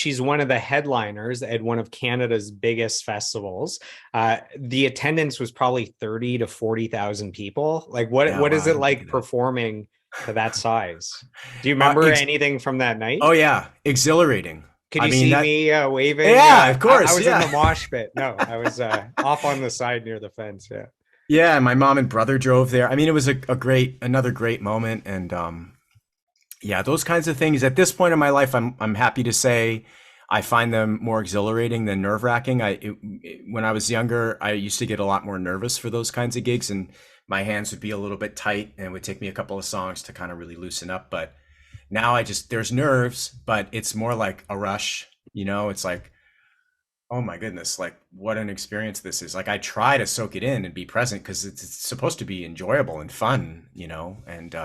she's one of the headliners at one of Canada's biggest festivals. The attendance was probably 30 to 40,000 people. Like Yeah, what wow, is I it didn't think like of that. performing to that size? Do you remember Ex anything from that night? oh yeah, exhilarating. Could I you mean see that. me waving? Yeah, of I course. was in the Yeah. mosh pit. No, I was off on the side near the fence. Yeah. Yeah, my mom and brother drove there. I mean, it was another great moment, and yeah, those kinds of things. At this point in my life, I'm happy to say I find them more exhilarating than nerve-wracking. When I was younger, I used to get a lot more nervous for those kinds of gigs, and my hands would be a little bit tight, and it would take me a couple of songs to kind of really loosen up. But now there's nerves, but it's more like a rush. It's like, oh my goodness, like what an experience this is. Like I try to soak it in and be present because it's supposed to be enjoyable and fun, and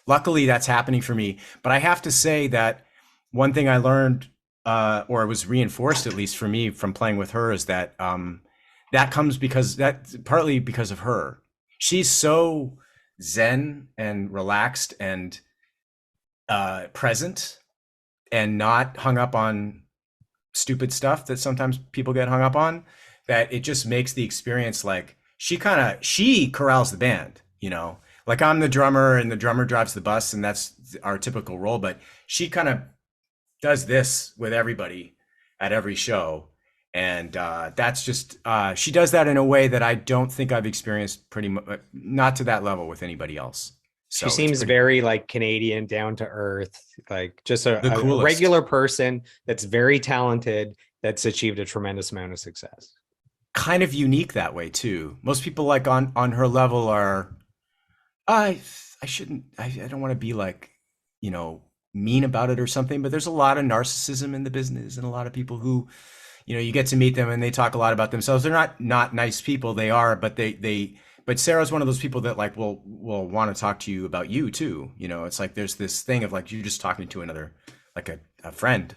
luckily that's happening for me. But I have to say that one thing I learned, or was reinforced at least for me from playing with her, is that that comes because that partly because of her. She's so zen and relaxed and present and not hung up on stupid stuff that sometimes people get hung up on, that it just makes the experience like she corrals the band, like I'm the drummer and the drummer drives the bus and that's our typical role, but she kind of does this with everybody at every show. And that's just she does that in a way that I don't think I've experienced pretty much, not to that level with anybody else. She So it's seems pretty very like Canadian, down to earth, like just the a coolest. regular person that's very talented, that's achieved a tremendous amount of success. Kind of unique that way too. Most people like on her level are I I shouldn't I don't want to be like, you know, mean about it or something, but there's a lot of narcissism in the business and a lot of people who, you get to meet them and they talk a lot about themselves. They're not nice people. They are, but but Sarah's one of those people that like will want to talk to you about you too. It's like there's this thing of like you're just talking to another like a friend